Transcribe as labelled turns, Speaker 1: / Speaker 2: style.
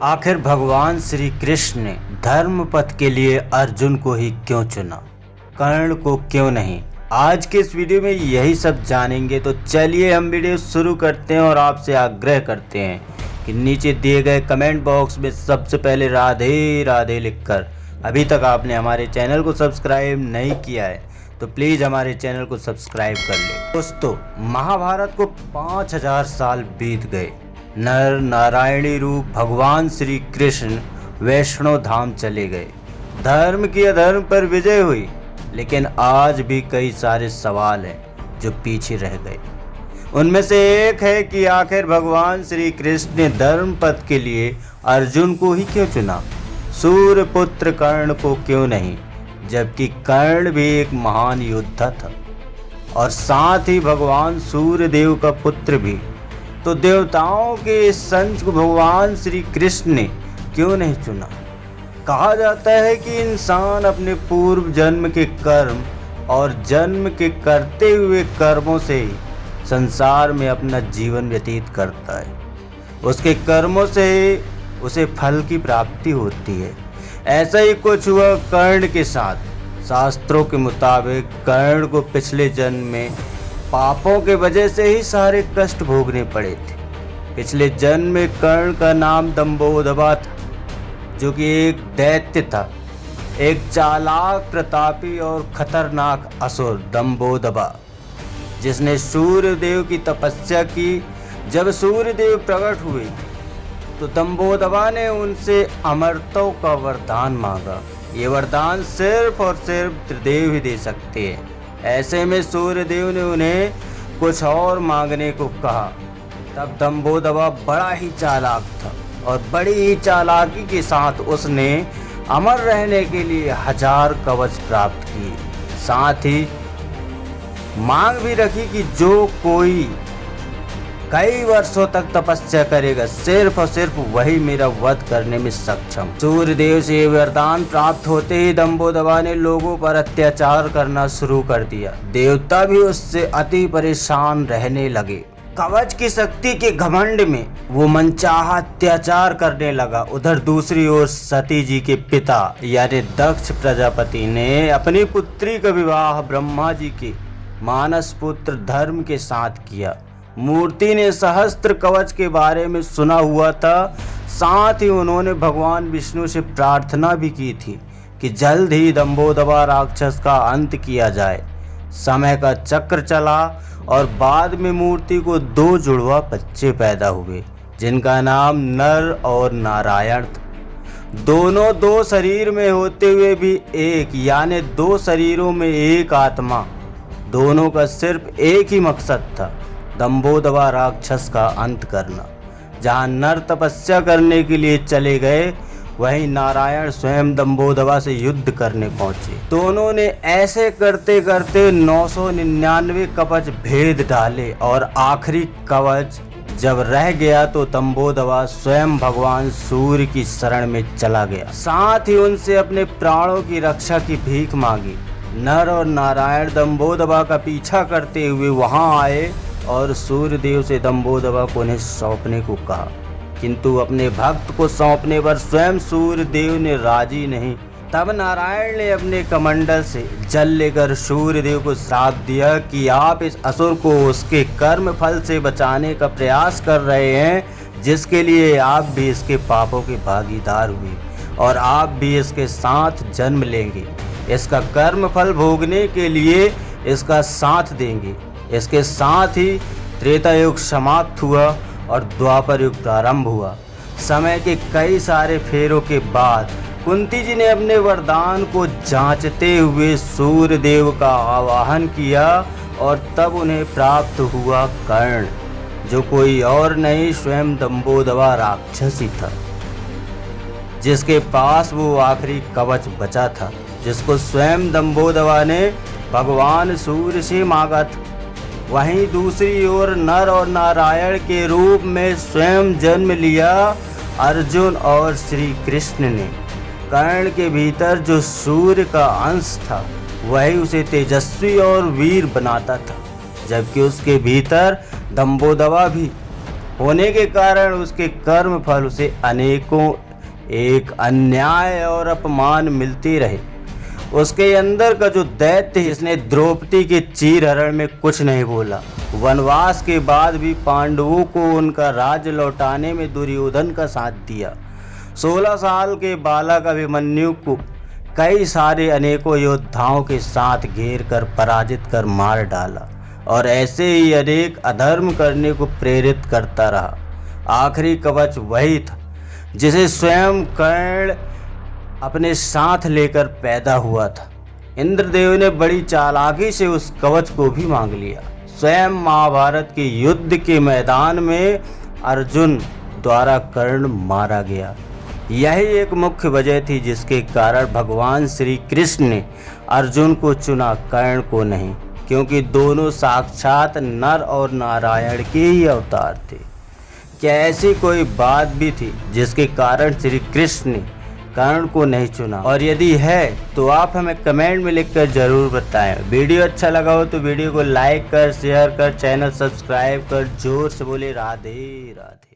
Speaker 1: आखिर भगवान श्री कृष्ण ने धर्म पथ के लिए अर्जुन को ही क्यों चुना, कर्ण को क्यों नहीं। आज के इस वीडियो में यही सब जानेंगे। तो चलिए हम वीडियो शुरू करते हैं और आपसे आग्रह करते हैं कि नीचे दिए गए कमेंट बॉक्स में सबसे पहले राधे राधे लिखकर, अभी तक आपने हमारे चैनल को सब्सक्राइब नहीं किया है तो प्लीज़ हमारे चैनल को सब्सक्राइब कर ले। दोस्तों, महाभारत को 5000 साल बीत गए। नर नारायणी रूप भगवान श्री कृष्ण वैष्णो धाम चले गए। धर्म की अधर्म पर विजय हुई, लेकिन आज भी कई सारे सवाल हैं जो पीछे रह गए। उनमें से एक है कि आखिर भगवान श्री कृष्ण ने धर्म पथ के लिए अर्जुन को ही क्यों चुना, सूर्य पुत्र कर्ण को क्यों नहीं, जबकि कर्ण भी एक महान योद्धा था और साथ ही भगवान सूर्य देव का पुत्र भी। तो देवताओं के इस संत को भगवान श्री कृष्ण ने क्यों नहीं चुना। कहा जाता है कि इंसान अपने पूर्व जन्म के कर्म और जन्म के करते हुए कर्मों से ही संसार में अपना जीवन व्यतीत करता है। उसके कर्मों से उसे फल की प्राप्ति होती है। ऐसा ही कुछ हुआ कर्ण के साथ। शास्त्रों के मुताबिक कर्ण को पिछले जन्म में पापों के वजह से ही सारे कष्ट भोगने पड़े थे। पिछले जन्म में कर्ण का नाम दंभोदभा था, जो कि एक दैत्य था, एक चालाक, प्रतापी और खतरनाक असुर दंभोदभा, जिसने सूर्य देव की तपस्या की। जब सूर्य देव प्रकट हुए तो दंभोदभा ने उनसे अमरत्व का वरदान मांगा। ये वरदान सिर्फ और सिर्फ त्रिदेव ही दे सकते हैं। ऐसे में सूर्य देव ने उन्हें कुछ और मांगने को कहा। तब दंभोदभा बड़ा ही चालाक था और बड़ी ही चालाकी के साथ उसने अमर रहने के लिए 1000 कवच प्राप्त किए। साथ ही मांग भी रखी कि जो कोई कई वर्षों तक तपस्या करेगा, सिर्फ और सिर्फ वही मेरा वध करने में सक्षम। सूर्य देव से वरदान प्राप्त होते ही दंभोदभा ने लोगों पर अत्याचार करना शुरू कर दिया। देवता भी उससे अति परेशान रहने लगे। कवच की शक्ति के घमंड में वो मनचाहा अत्याचार करने लगा। उधर दूसरी ओर सती जी के पिता यानी दक्ष प्रजापति ने अपनी पुत्री का विवाह ब्रह्मा जी के मानस पुत्र धर्म के साथ किया। मूर्ति ने सहस्त्र कवच के बारे में सुना हुआ था। साथ ही उन्होंने भगवान विष्णु से प्रार्थना भी की थी कि जल्द ही दंभोदभा राक्षस का अंत किया जाए। समय का चक्र चला और बाद में मूर्ति को 2 जुड़वा बच्चे पैदा हुए, जिनका नाम नर और नारायण था। दोनों 2 शरीर में होते हुए भी एक, यानी 2 शरीरों में एक आत्मा। दोनों का सिर्फ एक ही मकसद था, दंभोदभा राक्षस का अंत करना। जहाँ नर तपस्या करने के लिए चले गए, वहीं नारायण स्वयं दंभोदभा से युद्ध करने पहुंचे। दोनों ने ऐसे करते करते 999 कवच भेद डाले और आखिरी कवच जब रह गया तो दंभोदभा स्वयं भगवान सूर्य की शरण में चला गया। साथ ही उनसे अपने प्राणों की रक्षा की भीख मांगी। नर और नारायण दंभोदभा का पीछा करते हुए वहां आए और सूर्य देव से दंभोदभा को उन्हें सौंपने को कहा, किंतु अपने भक्त को सौंपने पर स्वयं सूर्य देव ने राजी नहीं। तब नारायण ने अपने कमंडल से जल लेकर सूर्य देव को श्राप दिया कि आप इस असुर को उसके कर्म फल से बचाने का प्रयास कर रहे हैं, जिसके लिए आप भी इसके पापों के भागीदार हुए और आप भी इसके साथ जन्म लेंगे। इसका कर्म फल भोगने के लिए इसका साथ देंगे। इसके साथ ही त्रेता युग समाप्त हुआ और द्वापर युग प्रारंभ हुआ। समय के कई सारे फेरों के बाद कुंती जी ने अपने वरदान को जांचते हुए सूर्य देव का आवाहन किया और तब उन्हें प्राप्त हुआ कर्ण, जो कोई और नहीं स्वयं दंभोदभा राक्षस ही था, जिसके पास वो आखिरी कवच बचा था, जिसको स्वयं दंभोदभा ने भगवान सूर्य से मांगा था। वहीं दूसरी ओर नर और नारायण के रूप में स्वयं जन्म लिया अर्जुन और श्री कृष्ण ने। कर्ण के भीतर जो सूर्य का अंश था, वही उसे तेजस्वी और वीर बनाता था, जबकि उसके भीतर दंभोदभा भी होने के कारण उसके कर्म फल उसे अनेकों एक अन्याय और अपमान मिलते रहे। उसके अंदर का जो दैत्य जिसने द्रौपदी के चीरहरण में कुछ नहीं बोला, वनवास के बाद भी पांडवों को उनका राज्य लौटाने में दुर्योधन का साथ दिया। 16 साल के बालक अभिमन्यु को कई सारे अनेकों योद्धाओं के साथ घेर कर पराजित कर मार डाला और ऐसे ही अनेक अधर्म करने को प्रेरित करता रहा। आखिरी कवच वही था जिसे स्वयं कर्ण अपने साथ लेकर पैदा हुआ था। इंद्रदेव ने बड़ी चालाकी से उस कवच को भी मांग लिया। स्वयं महाभारत के युद्ध के मैदान में अर्जुन द्वारा कर्ण मारा गया। यही एक मुख्य वजह थी जिसके कारण भगवान श्री कृष्ण ने अर्जुन को चुना, कर्ण को नहीं, क्योंकि दोनों साक्षात नर और नारायण के ही अवतार थे। क्या ऐसी कोई बात भी थी जिसके कारण श्री कृष्ण ने कर्ण को नहीं चुना? और यदि है तो आप हमें कमेंट में लिखकर जरूर बताएं। वीडियो अच्छा लगा हो तो वीडियो को लाइक कर, शेयर कर, चैनल सब्सक्राइब कर, जोर से बोले राधे राधे।